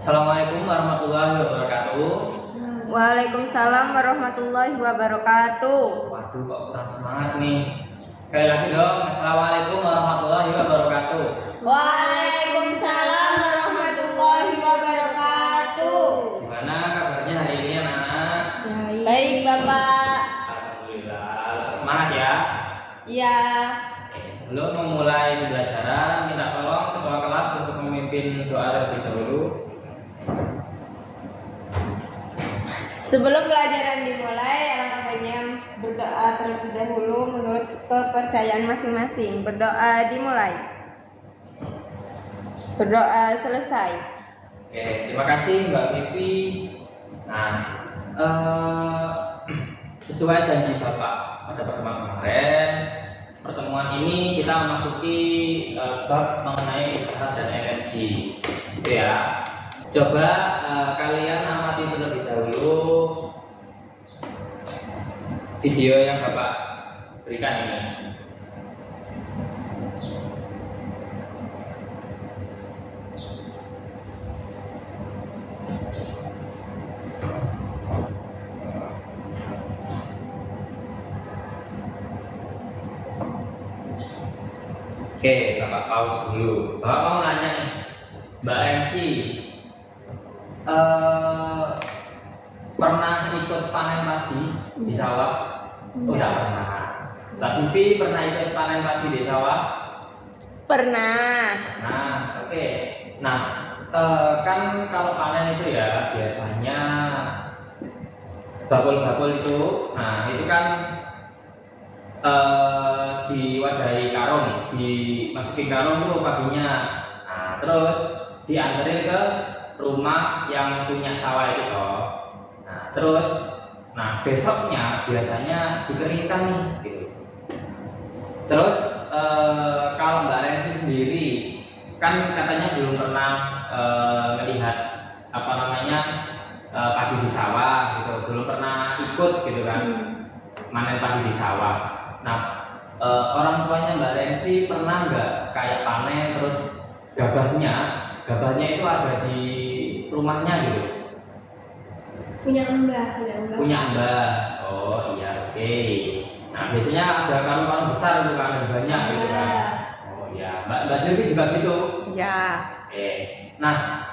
Assalamualaikum warahmatullahi wabarakatuh. Waalaikumsalam warahmatullahi wabarakatuh. Waduh, kok kurang semangat nih. Sekali lagi dong. Assalamualaikum warahmatullahi wabarakatuh. Waalaikumsalam warahmatullahi wabarakatuh. Gimana kabarnya hari ini anak-anak? Baik Bapak. Alhamdulillah. Semangat ya. Iya. Sebelum memulai pembelajaran, minta tolong ketua kelas untuk memimpin doa terlebih dahulu. Sebelum pelajaran dimulai, alangkah baiknya berdoa terlebih dahulu menurut kepercayaan masing-masing. Berdoa dimulai. Berdoa selesai. Oke, terima kasih Mbak Vivi. Nah, sesuai janji Bapak pada pertemuan kemarin, pertemuan ini kita memasuki bab mengenai usaha dan energi, gitu ya. Coba kalian amati terlebih dahulu video yang Bapak berikan ini. Oke, Bapak pause dulu. Bapak mau nanya nih, Mbak Ensi, pernah ikut panen padi di sawah? Udah pernah. Mbak Vivi pernah ikut panen padi di sawah? Pernah. Nah, oke. Nah, kan kalau panen itu ya biasanya bakul-bakul itu, nah itu kan diwadahi karung, dimasukin karung tuh padinya. Nah, terus dianterin ke rumah yang punya sawah itu toh. Nah, terus besoknya biasanya dikeringkan nih gitu. Terus kalau Mbak Rensi sendiri kan katanya belum pernah melihat padi di sawah gitu, belum pernah ikut gitu kan manen padi di sawah. Nah, orang tuanya Mbak Rensi pernah nggak kayak panen terus gabahnya itu ada di rumahnya gitu? Punya mbah. Oh iya, oke. Nah, biasanya ada karung-karung besar untuk ada banyak gitu kan. Oh iya, Mbak Silvi juga gitu. Iya. Oke. Nah,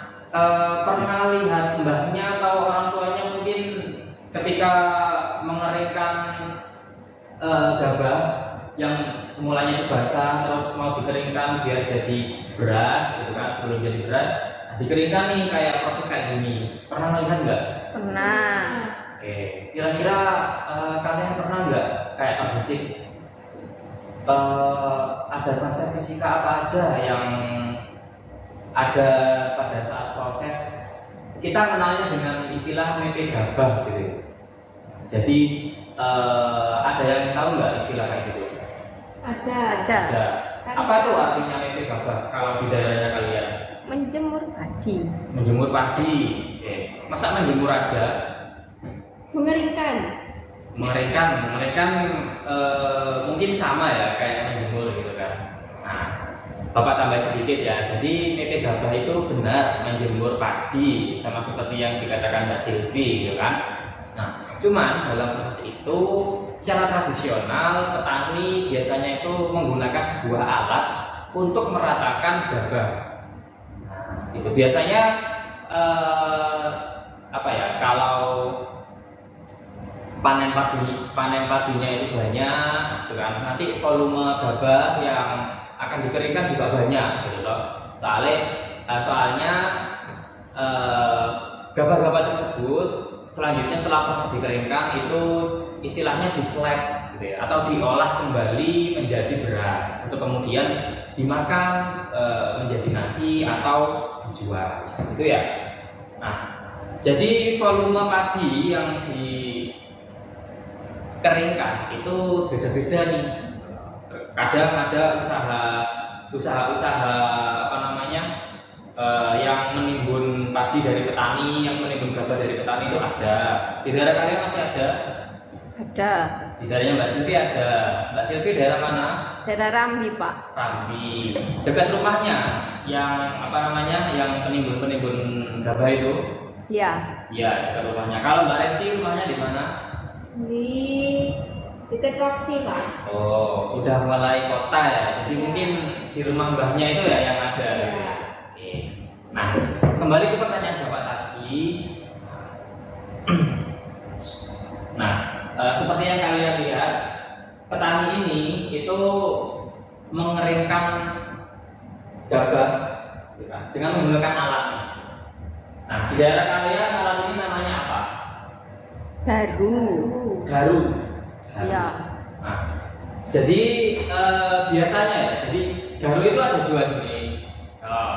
pernah lihat mbahnya atau orang tuanya mungkin ketika mengeringkan gabah yang semulanya itu basah terus mau dikeringkan biar jadi beras gitu kan, sebelum jadi beras dikeringkan nih kayak proses kayak gini. Pernah melihat nggak? Pernah. Oke, kira-kira kalian pernah nggak kayak terbesit ada konsep fisika apa aja yang ada pada saat proses? Kita kenalnya dengan istilah mepe gabah gitu. Jadi ada yang tahu nggak istilah kayak gitu? Ada. Apa tuh artinya mepe gabah kalau di daerahnya kalian? Menjemur padi. Menjemur padi. Masa menjemur aja? Mengeringkan. Mungkin sama ya kayak menjemur gitu kan. Nah, Bapak tambah sedikit ya. Jadi mepe gabah itu benar menjemur padi sama seperti yang dikatakan Mbak Silvi gitu kan. Nah, cuman dalam proses itu secara tradisional petani biasanya itu menggunakan sebuah alat untuk meratakan gabah. Nah, itu biasanya kalau panen padinya itu banyak, gitu kan? Nanti volume gabah yang akan dikeringkan juga banyak, gitu loh. Soalnya gabah-gabah tersebut selanjutnya setelah proses dikeringkan itu istilahnya dislab gitu ya, atau diolah kembali menjadi beras untuk kemudian dimakan menjadi nasi atau dijual gitu ya. Nah, jadi volume padi yang dikeringkan itu beda-beda nih. Kadang ada usaha yang menimbun padi dari petani, yang menimbun gabah dari petani itu ada. Di daerah kalian masih ada? Ada. Di daerahnya Mbak Silvi ada. Mbak Silvi daerah mana? Daerah Rambi, Pak. Rambi. Dekat rumahnya yang apa namanya? Yang penimbun-penimbun gabah itu. Ya. Iya, dekat rumahnya. Kalau Mbak Resi rumahnya di mana? Di dekat Roxy, Pak. Oh, udah mulai kota ya. Jadi mungkin di rumah mbahnya itu ya yang ada. Iya. Oke. Nah, kembali ke pertanyaan Bapak tadi. Nah, seperti yang kalian lihat, petani ini itu mengeringkan gabah dengan menggunakan alatnya. Nah, di daerah kalian alat ini namanya apa? Garu. Garu. Iya. Nah, jadi biasanya ya, jadi garu itu ada dua jenis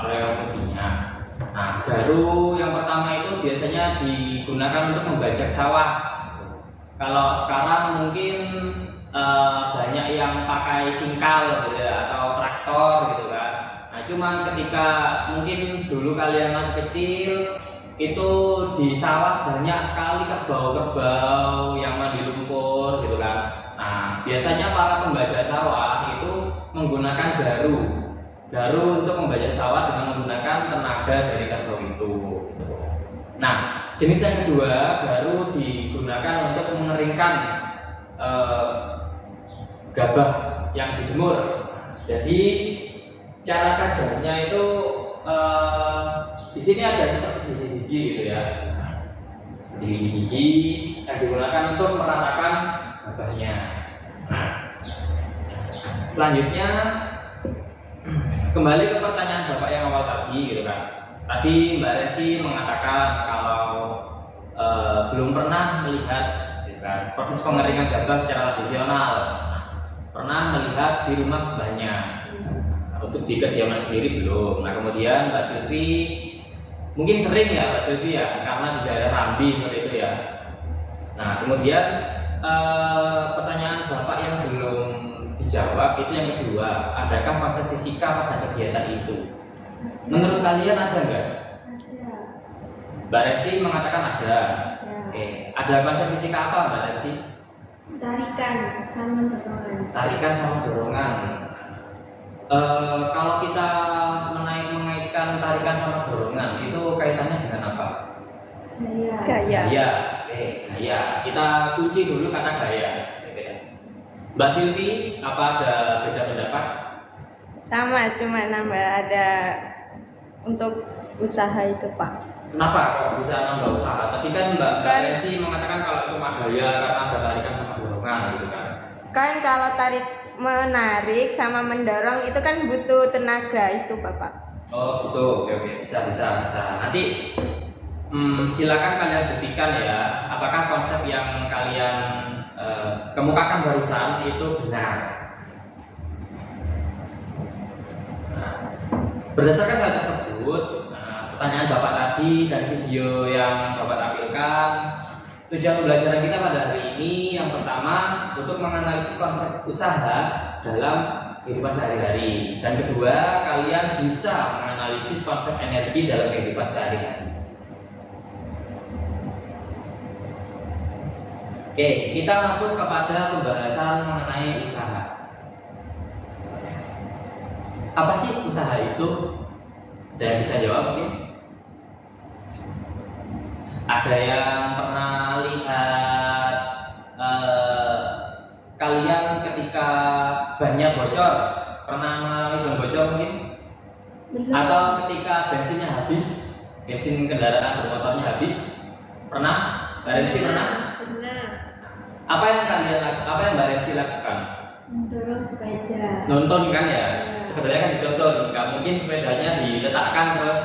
beragam fungsinya. Nah, garu yang pertama itu biasanya digunakan untuk membajak sawah. Kalau sekarang mungkin banyak yang pakai singkal gitu ya, atau traktor gitu kan. Nah, cuman ketika mungkin dulu kalian masih kecil itu di sawah banyak sekali kerbau-kerbau yang mandi lumpur gitu kan. Nah, biasanya para pembajak sawah itu menggunakan garu untuk membajak sawah dengan menggunakan tenaga dari kerbau itu. Nah, jenis yang kedua, garu digunakan untuk mengeringkan gabah yang dijemur. Jadi cara kerjanya itu di sini ada seperti gigi gitu ya. Gigi yang digunakan untuk meratakan gabahnya. Nah, selanjutnya kembali ke pertanyaan Bapak yang awal tadi gitu kan. Tadi Mbak Resi mengatakan kalau belum pernah melihat gitu kan, proses pengeringan gabah secara tradisional. Pernah melihat di rumah mbahnya. Untuk di kediaman sendiri belum. Nah, kemudian Mbak Silvi mungkin sering ya Mbak Silvi ya, karena di daerah Rambi seperti itu ya. Nah, kemudian pertanyaan Bapak yang belum dijawab itu yang kedua, adakah konsep fisika pada kegiatan itu? Menurut kalian ada nggak? Ada. Mbak Resi mengatakan ada. Ya. Oke, ada konsep fisika apa Mbak Resi? Tarikan sama dorongan. Tarikan sama dorongan. Kalau kita mengaitkan tarikan sama dorongan itu kaitannya dengan apa? Gaya. Gaya. Gaya. Oke, gaya. Kita kunci dulu kata gaya. Mbak Silvi, apa ada beda pendapat? Sama, cuma nambah ada untuk usaha itu, Pak. Kenapa kok bisa nambah usaha? Tadi kan Mbak Resi mengatakan kalau cuma gaya karena ada tarikan sama dorongan gitu kan. Kan kalau menarik sama mendorong itu kan butuh tenaga itu, Bapak. Oh gitu, oke, bisa. Nanti silakan kalian buktikan ya, apakah konsep yang kalian kemukakan barusan itu benar. Nah, berdasarkan hal tersebut, pertanyaan Bapak tadi dan video yang Bapak tampilkan, tujuan pembelajaran kita pada hari ini yang pertama untuk menganalisis konsep usaha dalam kehidupan sehari-hari, dan kedua kalian bisa menganalisis konsep energi dalam kehidupan sehari-hari. Oke, kita masuk kepada pembahasan mengenai usaha. Apa sih usaha itu? Ada yang bisa jawab mungkin? Ada yang pernah lihat kalian ketika bannya bocor, pernah mengalami ban bocor mungkin? Belum. Atau ketika bensinnya habis, bensin kendaraan bermotornya habis, pernah? Mbak Rensi pernah? Pernah. Apa yang Mbak Rensi lakukan? Mendorong sepeda. Nonton kan ya? Ya. Sepedanya kan ditonton, nggak mungkin sepedanya diletakkan terus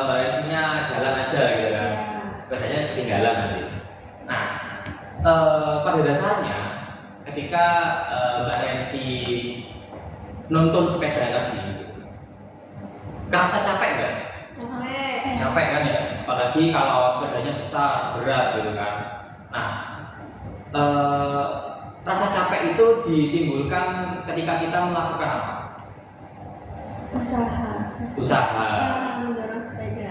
Mbak Rensinya jalan aja gitu kan? Ya. Sepedanya ketinggalan nanti. Nah, pada dasarnya ketika Mbak Rensi nonton sepeda tadi, kerasa capek nggak? Capek kan ya, apalagi kalau sepedanya besar, berat gitu kan. Nah, rasa capek itu ditimbulkan ketika kita melakukan apa? Usaha mendorong sepeda.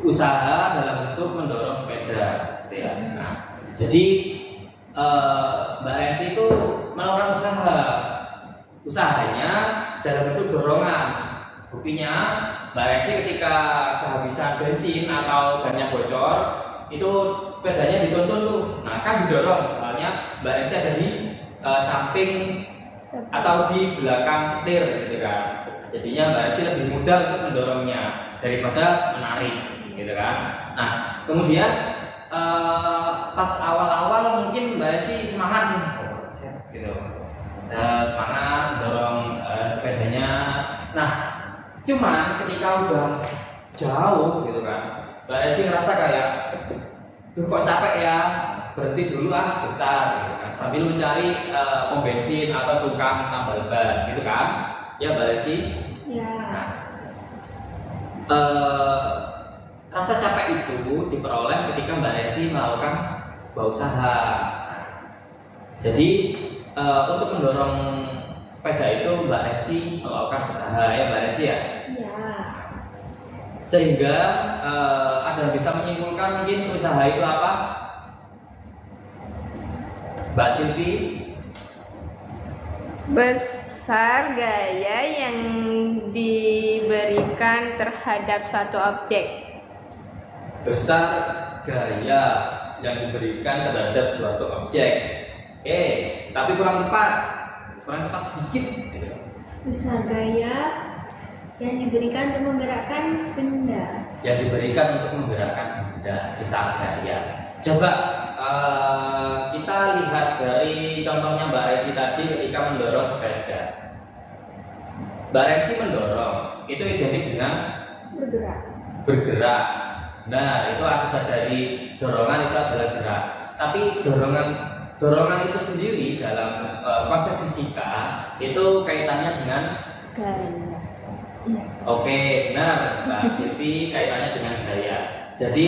Usaha dalam bentuk mendorong sepeda gitu ya. Nah, jadi Mbak Rensi itu melakukan usaha usahanya dalam bentuk dorongan. Buktinya Mbak Resi ketika kehabisan bensin atau bannya bocor, itu sepedanya dituntun tuh. Nah kan didorong, soalnya Mbak Resi ada di samping atau di belakang setir gitu kan. Jadinya Mbak Resi lebih mudah untuk mendorongnya daripada menarik gitu kan. Nah kemudian pas awal-awal mungkin Mbak Resi semangat nih gitu, semangat dorong sepedanya. Nah cuman ketika udah jauh gitu kan, Mbak Resi ngerasa kayak duh kok capek ya, berhenti dulu sebentar gitu kan, sambil mencari pom bensin atau tukang tambal ban gitu kan ya Mbak Resi. Ya. Nah, rasa capek itu diperoleh ketika Mbak Resi melakukan sebuah usaha. Jadi untuk mendorong sepeda itu Mbak Resi melakukan usaha ya Mbak Resi ya. Ya. Sehingga ada yang bisa menyimpulkan mungkin usaha itu apa? Mbak Silvi? Besar gaya yang diberikan terhadap suatu objek. Besar gaya yang diberikan terhadap suatu objek. Tapi kurang tepat sedikit gitu. Besar gaya yang diberikan untuk menggerakkan benda. Yang diberikan untuk menggerakkan benda, besar gaya. Coba kita lihat dari contohnya Mbak Resi tadi ketika mendorong sepeda. Mbak Resi mendorong, itu identik dengan bergerak. Nah, itu akibat dari dorongan itu adalah gerak. Tapi dorongan itu sendiri dalam konsep fisika itu kaitannya dengan Gaya. Iya. oke, benar Mbak Silvi, kaitannya dengan gaya. Jadi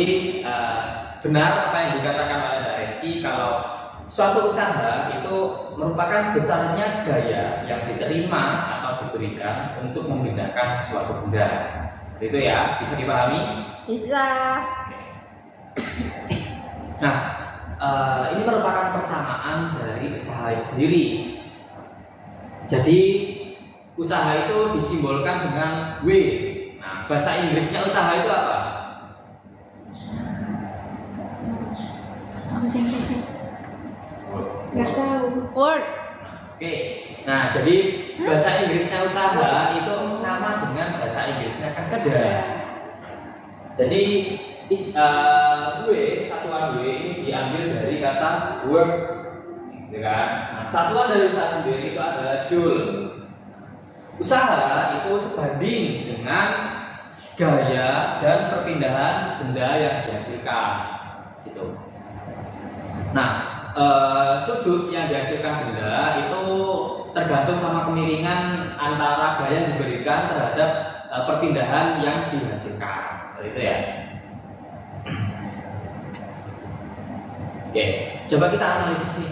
benar apa yang dikatakan oleh Mbak Resi, kalau suatu usaha itu merupakan besarnya gaya yang diterima atau diberikan untuk memindahkan suatu benda. Itu ya, bisa dipahami? Bisa. Nah, ini merupakan persamaan dari usaha itu sendiri. Jadi usaha itu disimbolkan dengan W. Nah, bahasa Inggrisnya usaha itu apa? Apa sih Inggrisnya? Nggak tahu. Word. Oke. Nah, jadi bahasa Inggrisnya usaha itu sama dengan bahasa Inggrisnya kerja. Jadi satuan W ini diambil dari kata work, gitu kan? Nah, satuan dari usaha sendiri itu adalah joule. Usaha itu sebanding dengan gaya dan perpindahan benda yang dihasilkan, gitu. Nah, sudut yang dihasilkan benda itu tergantung sama kemiringan antara gaya yang diberikan terhadap perpindahan yang dihasilkan, seperti itu ya. Oke, coba kita analisis nih.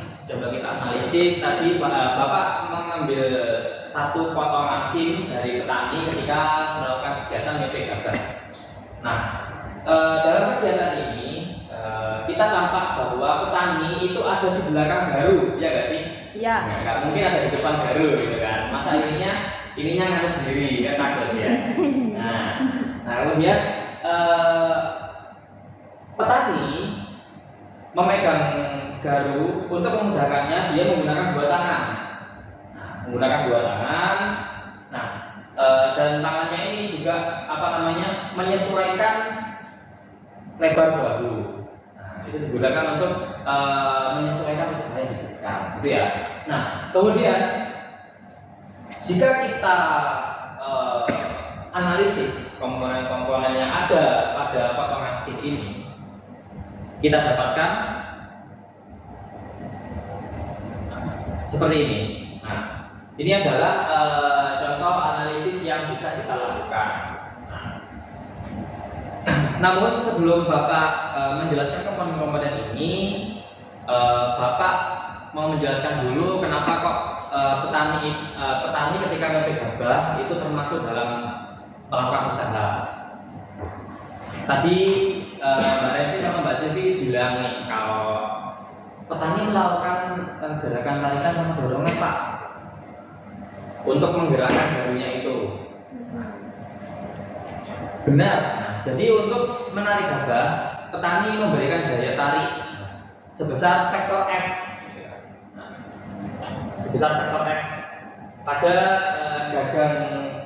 Tadi Bapak mengambil satu potongan SIM dari petani ketika melakukan kegiatan MP gabah. Nah, dalam kegiatan ini kita tampak bahwa petani itu ada di belakang garu, ya nggak sih? Iya. Nah, nggak mungkin ada di depan garu, gitu kan? Masa ininya nganu sendiri, kan takut ya. Nah kemudian petani memegang garu untuk memudahkannya, dia menggunakan dua tangan. Nah, dan tangannya ini juga menyesuaikan lebar bahu. Nah, itu digunakan untuk menyesuaikan usaha yang diberikan, gitu ya. Nah, kemudian jika kita analisis komponen-komponen yang ada pada potongan SIM ini, kita dapatkan seperti ini. Nah, ini adalah contoh analisis yang bisa kita lakukan. Namun sebelum Bapak menjelaskan komponen-komponen ini, Bapak mau menjelaskan dulu kenapa kok petani ketika memetik gabah itu termasuk dalam melakukan usaha. Tadi Mbak Resi sama Mbak Silvi bilang nih kalau petani melakukan gerakan tarikan sama dorongan Pak. untuk menggerakkan darunya itu. Benar. Nah, jadi untuk menarik gabah, petani memberikan daya tarik sebesar vektor F. Nah, sebesar vektor F pada gagang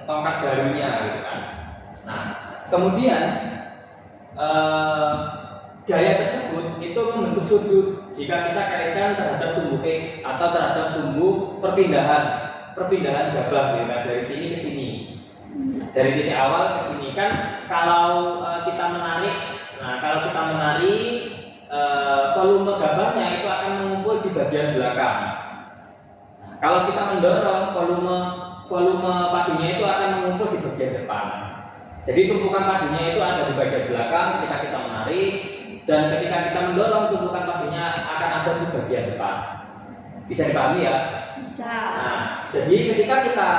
tongkat darunya, gitu kan. Nah, kemudian gaya tersebut itu membentuk sudut jika kita kaitkan terhadap sumbu X atau terhadap sumbu perpindahan gabah, gitu kan, dari sini ke sini. Dari titik awal ke sini kan kalau kita menarik, nah kalau kita menarik volume gabahnya itu akan mengumpul di bagian belakang. Nah, kalau kita mendorong volume padunya itu akan mengumpul di bagian depan. Jadi tumpukan padunya itu ada di bagian belakang ketika kita menarik, dan ketika kita mendorong tumpukan padunya akan ada di bagian depan. Bisa dipahami ya? Bisa. Nah, jadi ketika kita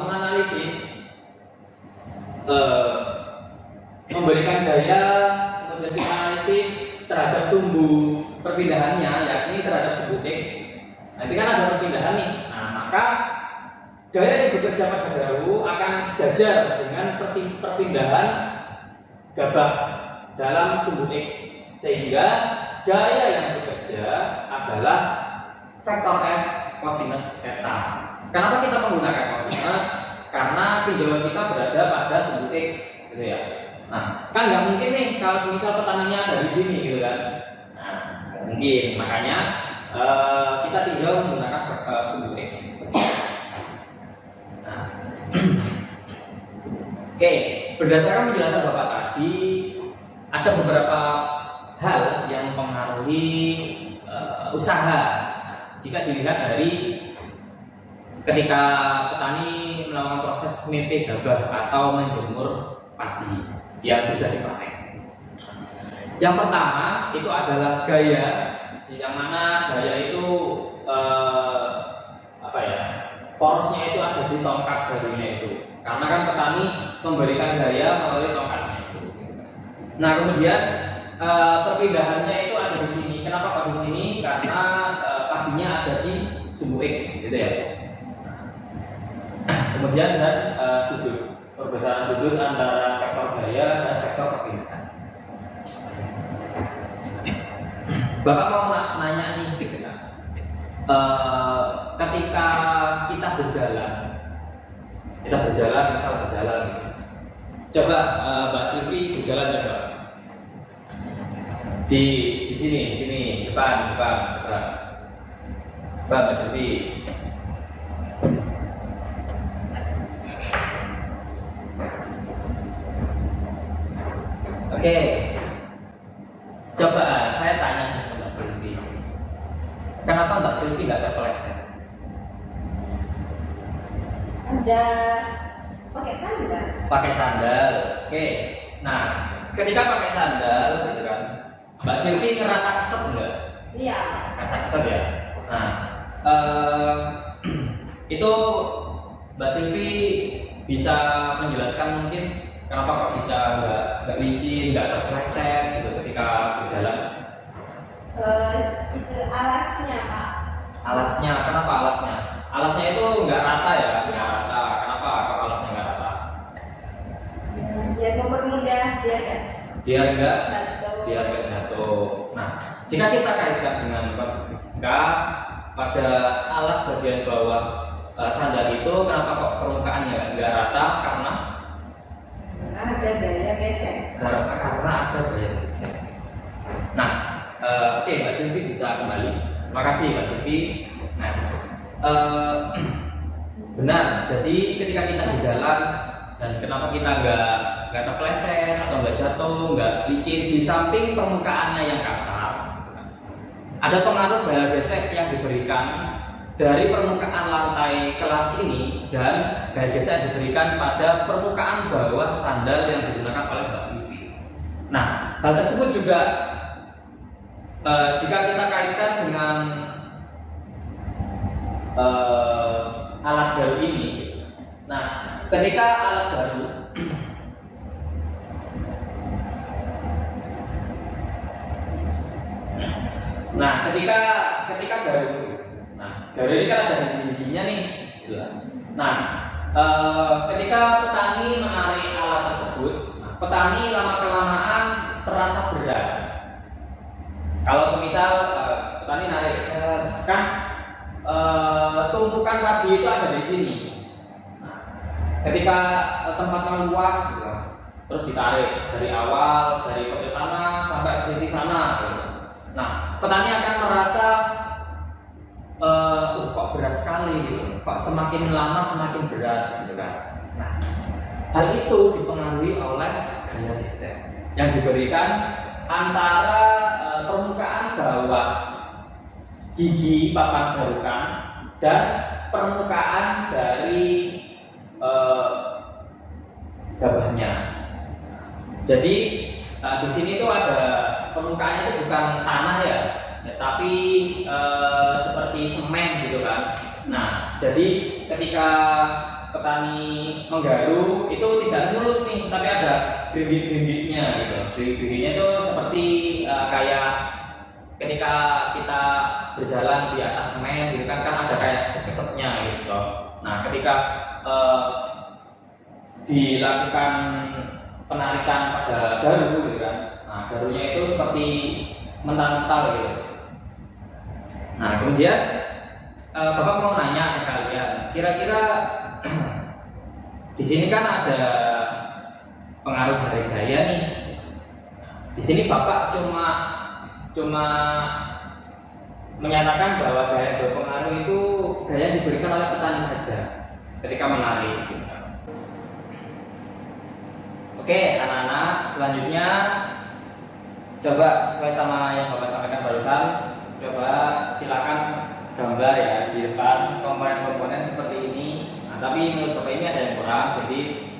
menganalisis memberikan daya, kemudian kita analisis terhadap sumbu perpindahannya, yakni terhadap sumbu X. Nanti kan ada perpindahan nih. Nah, maka daya yang bekerja pada daru akan sejajar dengan perpindahan gabah dalam sumbu X, sehingga daya yang bekerja adalah vektor F kosinus theta. Kenapa kita menggunakan kosinus? Karena tinjauan kita berada pada sumbu X, gitu ya. Nah, kan nggak mungkin nih kalau misal petaninya ada di sini, gitu kan. Nah, nggak mungkin. Makanya kita tinjau menggunakan sumbu X. Nah, oke, berdasarkan penjelasan Bapak tadi, ada beberapa hal yang mempengaruhi usaha. Jika dilihat dari ketika petani melakukan proses mepe gabah atau menjemur padi yang sudah dipanen. Yang pertama itu adalah gaya, yang mana gaya itu porosnya itu ada di tongkat darunya itu. Karena kan petani memberikan gaya melalui tongkatnya itu. Nah, kemudian perpindahannya itu ada di sini. Kenapa kok di sini? Karena padinya ada di sumbu X, gitu ya. Kemudian dan sudut, perbesaran sudut antara vektor gaya dan vektor perpindahan. Bapak mau nanya nih, gitu kan? Ketika kita berjalan, misal berjalan, gitu. Coba Mbak Silvi berjalan coba. Di sini, depan. Mbak Silvi. Oke, coba saya tanya ke Mbak Silvi, kenapa Mbak Silvi nggak terpeleset? Ada pakai sandal. Pakai sandal. Oke, nah ketika pakai sandal, gitu kan, Mbak Silvi ngerasa kesel nggak? Iya. Ngerasa kesel ya. Nah, itu Mbak Silvi bisa menjelaskan mungkin kenapa kok bisa nggak licin, nggak terpeleset gitu ketika berjalan? Itu alasnya, Pak. Alasnya, kenapa alasnya? Alasnya itu nggak rata ya, nggak rata. Kenapa kok alasnya nggak rata? Biar mempermudah, Biar nggak jatuh. jatuh. Nah, jika kita kaitkan dengan konsep fisika, pada alas bagian bawah sandal itu, kenapa kok permukaannya nggak rata? Karena ada gaya gesek. Karena ada gaya gesek. Nah, oke, Mbak Silvi bisa kembali. Terima kasih Mbak Silvi. Nah, benar. Jadi ketika kita berjalan dan kenapa kita nggak terpleset atau nggak jatuh, nggak licin, di samping permukaannya yang kasar, ada pengaruh gaya gesek yang diberikan dari permukaan lantai kelas ini, dan gaya gesek yang diberikan pada permukaan bawah sandal yang digunakan oleh Mbak Vivi. Nah, hal tersebut juga jika kita kaitkan dengan alat daru ini. Nah, ketika alat daru ketika daru, nah daru ini kan ada giginya nih, gitu lah. Nah, ketika petani menarik alat tersebut, petani lama kelamaan terasa berat. Kalau semisal petani narik, kan tumpukan padi itu ada di sini. Nah, ketika tempatnya luas, gitu, terus ditarik dari awal, dari pojok sana sampai ke sisi sana. Gitu. Nah, petani akan merasa kok berat sekali, gitu. Kok semakin lama semakin berat, gitu kan. Nah, hal itu dipengaruhi oleh gaya geser yang diberikan antara permukaan bawah gigi papan garukan dan permukaan dari gabahnya. Jadi di sini tuh ada permukaannya itu bukan tanah ya, tapi seperti semen gitu kan. Nah, jadi ketika petani menggaru itu tidak mulus nih, tapi ada gerindik-gerindiknya gitu. Gerindik-gerindiknya itu seperti kayak ketika kita berjalan di atas semen gitu kan ada kayak kesep-kesepnya gitu loh. Nah, ketika dilakukan penarikan pada garu gitu kan. Nah, garunya itu seperti mental-mental gitu. Nah, kemudian Bapak mau nanya ke kalian, kira-kira di sini kan ada pengaruh dari gaya nih. Di sini Bapak cuma menyatakan bahwa gaya berpengaruh itu gaya yang diberikan oleh petani saja ketika menarik. Oke, anak-anak, selanjutnya coba sesuai sama yang Bapak sampaikan barusan, coba silakan gambar ya di depan komponen-komponen seperti ini. Nah, tapi menurut Bapak ini ada yang kurang, jadi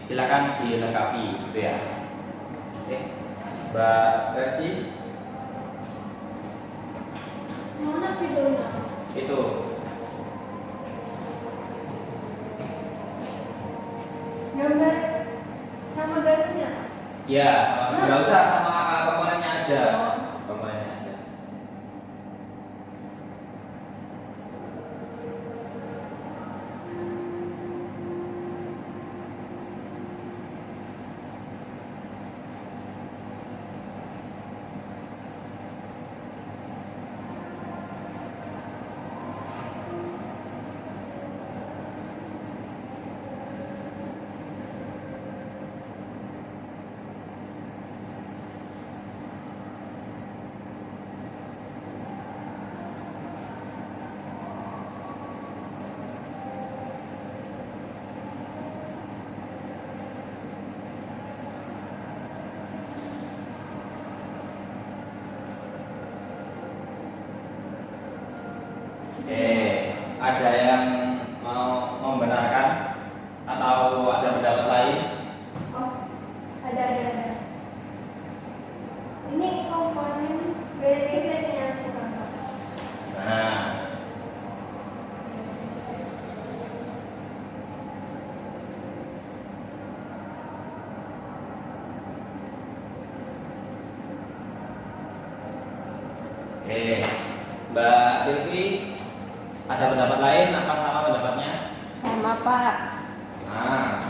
silakan dilengkapi, gitu ya. Oke, Mbak Versi. Mana videonya? Itu. Gambar sama garunya? Ya, nggak usah sama komponennya aja. Komponennya aja. Oke, ada yang mau membenarkan atau ada pendapat lain? Oh, ada. Ini komponen gaya geser yang aku gambar. Nah, oke, Mbak Silvi, ada pendapat lain? Apa sama pendapatnya? Sama Pak. Nah,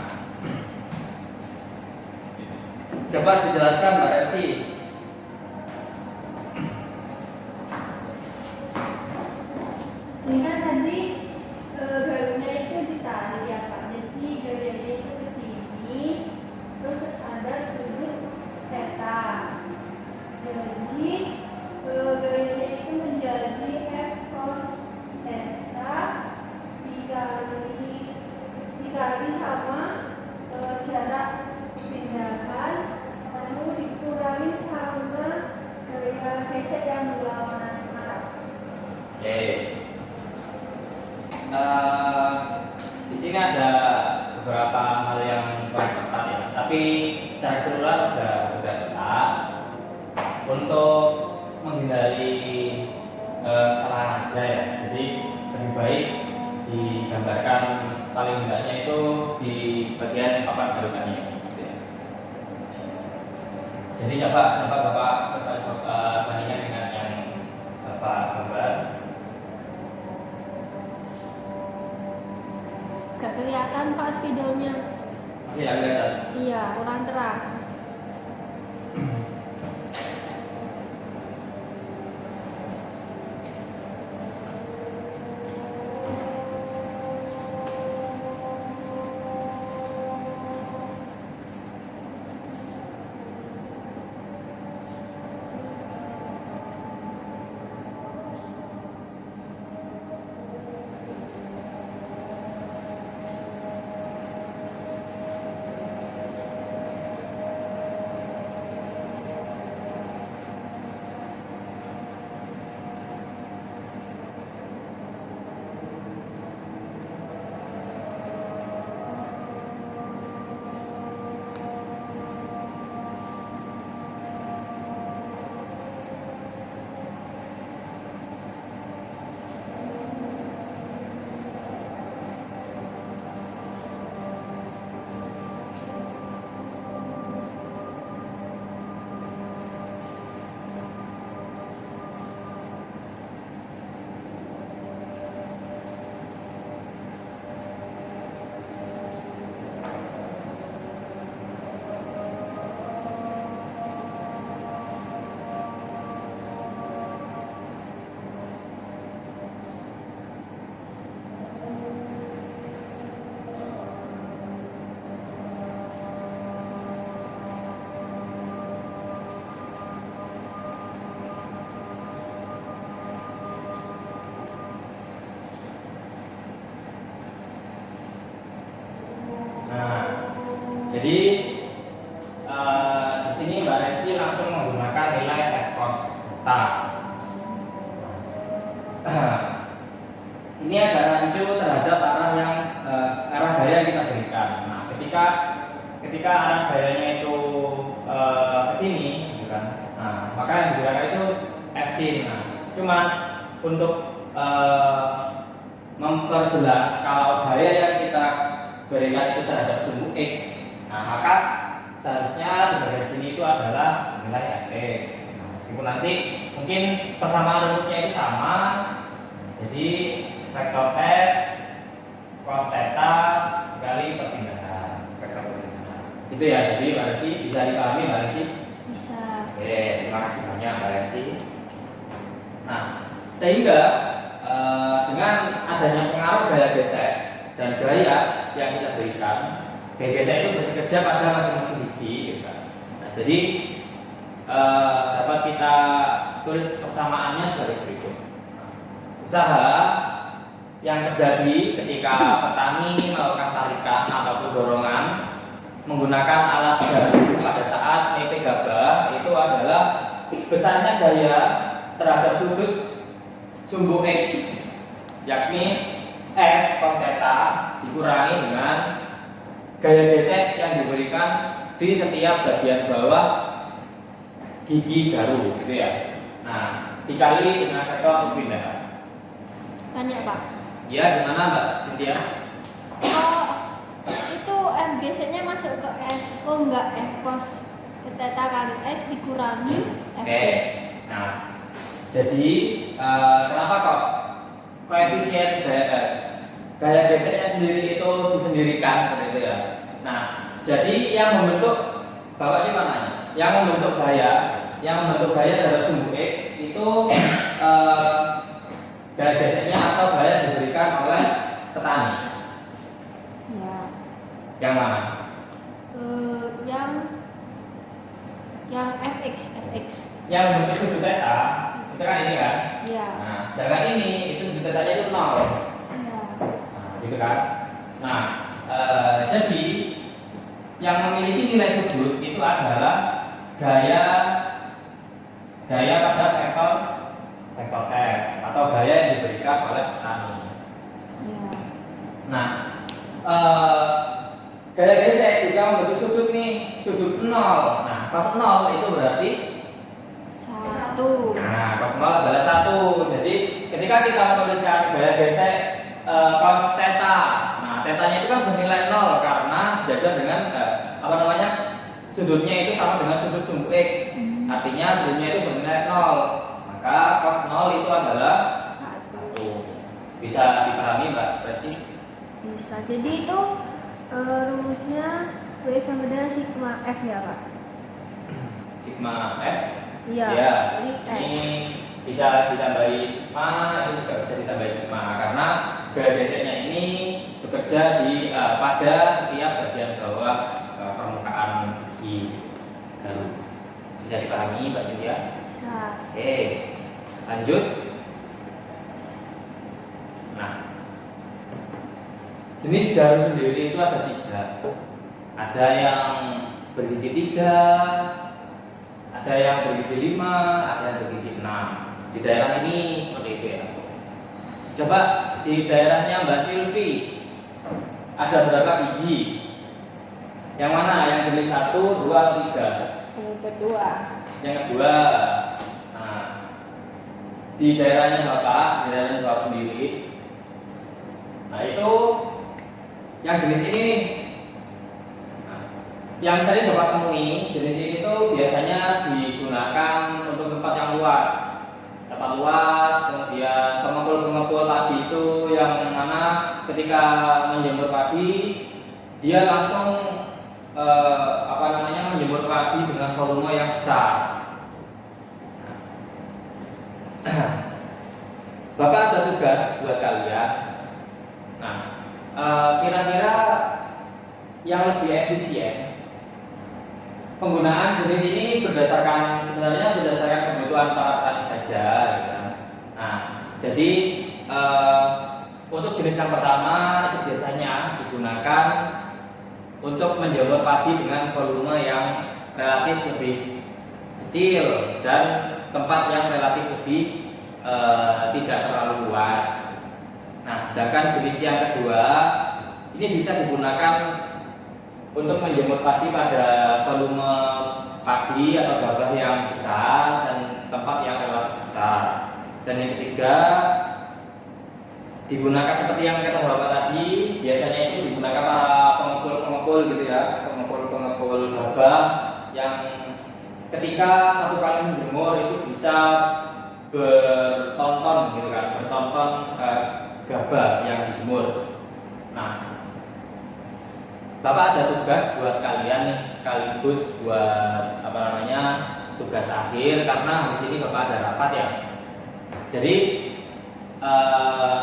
coba dijelaskan Mbak Elsi. Ini kan tadi garunya itu ditarik ya Pak. Jadi garunya itu ke sini, terus ada sudut theta. Jadi garunya itu menjadi F cos theta dikali sama jarak pindahan, lalu dikurangi sama gaya geser yang berlawanan arah. Oke. Di sini ada beberapa hal yang kurang tepat ya, tapi secara keseluruhan sudah tepat. Untuk menghindari kesalahan aja ya, jadi lebih baik digambarkan paling hendaknya itu di bagian papan garukannya. Gitu ya. Jadi coba Bapak bandingkan dengan yang Bapak gambar. agak kelihatan Pak spidolnya. Iya, kelihatan. Iya, kurang terang. Jadi di sini Mbak Resi langsung menggunakan nilai F cos theta. Ini agak rancu terhadap arah gaya yang kita berikan. Nah, ketika arah gayanya itu ke sini, gitu kan? Nah, maka yang digunakan itu F sin. Nah, cuman untuk memperjelas kalau gaya yang kita berikan itu terhadap sumbu X, nah maka seharusnya di bagian sini itu adalah nilai Fx. Nah, meskipun nanti mungkin persamaan rumusnya itu sama, jadi vektor F cos theta kali perpindahan vektor perpindahan. Itu ya, jadi Mbak Resi bisa dipahami Mbak Resi? Bisa. Oke, terima kasih banyak Mbak Resi. Nah, sehingga dengan adanya pengaruh gaya gesek dan gaya yang kita berikan, gaya gesek itu bekerja pada masing-masing gigi, gitu kan. Nah, jadi dapat kita tulis persamaannya sebagai berikut. Usaha yang terjadi ketika petani melakukan tarikan ataupun dorongan menggunakan alat baru pada saat mepe gabah itu adalah besarnya gaya terhadap sudut sumbu X, yakni F cos theta dikurangi dengan gaya gesek yang diberikan di setiap bagian bawah gigi baru, gitu ya. Nah, dikali dengan vektor perpindahan. Tanya Pak. Ya, gimana Mbak Cynthia? Oh, itu F geseknya masuk ke F, kok enggak F cos theta kali S dikurangi F Oke. ges. Nah, jadi kenapa kok koefisien gaya geseknya sendiri itu disendirikan seperti itu ya? Nah, jadi yang membentuk Bapak ini mana? Yang membentuk gaya terhadap sumbu X itu gaya geseknya atau gaya yang diberikan oleh petani. Ya. Yang mana? Yang fx. Yang membentuk sudut theta itu kan ini kan? Iya. Nah, sedangkan ini itu sudut tetanya itu 0. Iya. Nah, gitu kan? Nah, jadi yang memiliki nilai sudut itu adalah gaya pada vektor F atau gaya yang diberikan oleh petani. Iya. Nah, gaya gesek juga membentuk sudut nih, sudut 0. Nah, cos 0 itu berarti 1. nah, cos 0 adalah 1. Jadi, ketika kita menuliskan gaya gesek cos theta, nah tetanya itu kan bernilai 0 karena sejajar dengan sudutnya itu sama dengan sudut sumbu X. Artinya sudutnya itu bernilai 0. Maka cos 0 itu adalah 1. Bisa dipahami Mbak Presi? bisa. Jadi itu rumusnya W sama dengan sigma F ya Pak? Sigma F. Iya. Ya, Jadi ini bisa ditambahi sigma, ini juga bisa ditambahi sigma karena gaya geseknya ini bekerja di pada setiap bagian bawah permukaan gigi garu. Bisa dipahami Mbak Cynthia? bisa. Oke, lanjut. Nah, jenis garu sendiri itu ada 3. Ada yang bergigi 3, ada yang bergigi 5, ada yang bergigi 6. Di daerah ini seperti itu ya. Coba di daerahnya Mbak Silvi ada berapa gigi? Yang mana? Yang jenis 1, 2, atau 3? Yang kedua. Yang kedua. Nah, di daerahnya Bapak, di daerahnya Bapak sendiri. Nah, itu yang jenis ini nih. Nah, yang sering Bapak temui, jenis ini tuh biasanya digunakan untuk tempat yang luas. Tempat luas, kemudian pengepul-pengepul padi itu yang mana ketika menjemur padi dia langsung menjemur padi dengan volume yang besar. Bapak ada tugas buat kalian. Nah, kira-kira yang lebih efisien penggunaan jenis ini sebenarnya berdasarkan kebutuhan para petani saja, gitu kan. Nah, jadi untuk jenis yang pertama itu biasanya digunakan untuk menjemur padi dengan volume yang relatif lebih kecil dan tempat yang relatif lebih tidak terlalu luas. Nah, sedangkan jenis yang kedua ini bisa digunakan untuk menjemur padi pada volume padi atau gabah yang besar dan tempat yang relatif besar. Dan yang ketiga digunakan seperti yang kata Bapak tadi, biasanya itu digunakan para pengepul gitu ya, pengepul gabah yang ketika satu kali menjemur itu bisa bertonton gitu kan, bertonton gabah yang dijemur. Nah, Bapak ada tugas buat kalian nih, sekaligus buat tugas akhir karena habis ini Bapak ada rapat ya. Jadi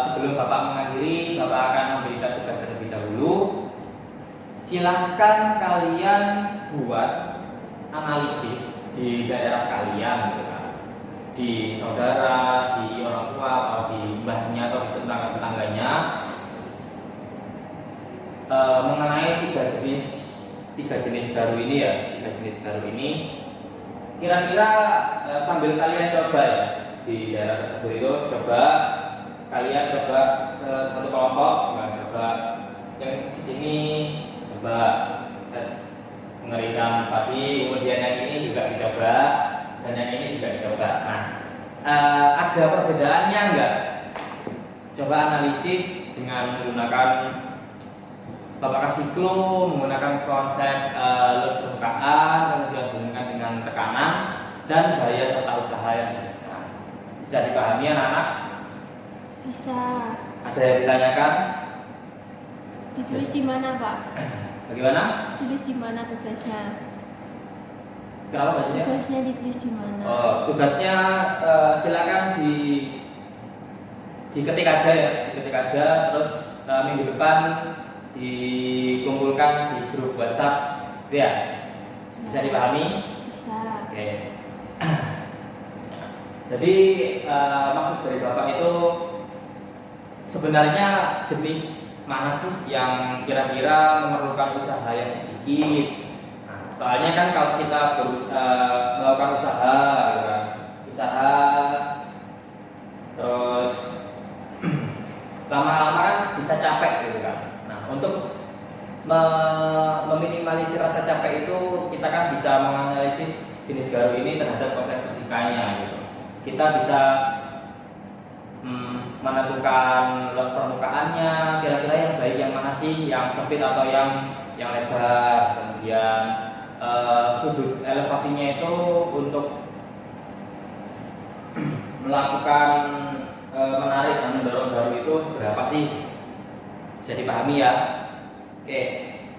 sebelum Bapak mengakhiri, Bapak akan memberikan tugas terlebih dahulu. Silahkan kalian buat analisis di daerah kalian, gitu kan, di saudara, di orang tua, atau di mbahnya atau di tetangga-tetangganya, mengenai tiga jenis garu ini ya, Kira-kira sambil kalian coba ya di daerah tersebut itu, kalian coba satu kelompok, coba yang di sini coba mengerikan padi, kemudian yang ini juga dicoba dan yang ini juga dicoba. Nah, ada perbedaannya enggak? Coba analisis dengan menggunakan Bapak kasih clue, menggunakan konsep lulus permukaan, kemudian hubungkan dengan tekanan dan gaya serta usaha yang dilakukan. Bisa dipahami anak-anak? Bisa. Ada yang ditanyakan? Ditulis di mana Pak? Bagaimana? Ditulis di mana tugasnya? Kenapa bacanya? Tugasnya ditulis di mana? Oh, tugasnya silakan diketik aja ya, terus minggu depan dikumpulkan di grup WhatsApp, gitu ya? Bisa dipahami? Bisa. Oke. Jadi maksud dari Bapak itu sebenarnya jenis mana sih yang kira-kira memerlukan usaha yang sedikit? Nah, soalnya kan kalau kita melakukan usaha, terus lama-lama kan bisa capek gitu kan. Untuk meminimalisir rasa capek itu, kita kan bisa menganalisis jenis garu ini terhadap konsep fisikanya gitu. Kita bisa menentukan luas permukaannya, kira-kira yang baik yang mana sih, yang sempit atau yang lebar, kemudian sudut elevasinya itu untuk melakukan menarik dan mendorong garu itu seberapa sih. Bisa dipahami ya. Oke,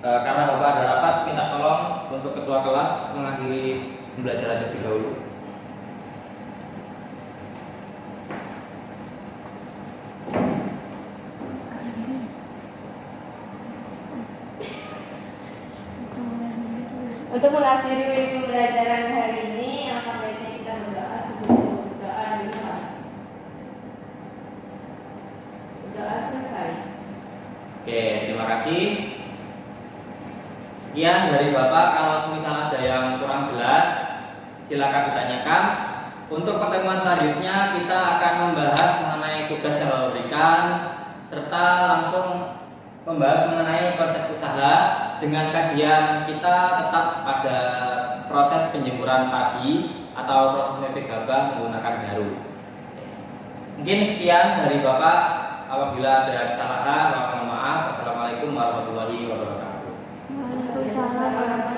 karena Bapak ada rapat, minta tolong untuk ketua kelas mengakhiri pembelajaran terlebih dahulu. Untuk mengakhiri pembelajaran hari ini, alangkah baiknya kita berdoa dulu. Berdoa dulu. Berdoa selesai. Oke, terima kasih. Sekian dari Bapak. Kalau semisal ada yang kurang jelas, silakan ditanyakan. Untuk pertemuan selanjutnya kita akan membahas mengenai tugas yang Bapak berikan, serta langsung membahas mengenai konsep usaha dengan kajian kita tetap pada proses penjemuran padi atau proses mepet gabah menggunakan garu. Mungkin sekian dari Bapak. Apabila ada kesalahan, mohon maaf. Wassalamualaikum warahmatullahi wabarakatuh. Waalaikumsalam warahmatullahi wabarakatuh.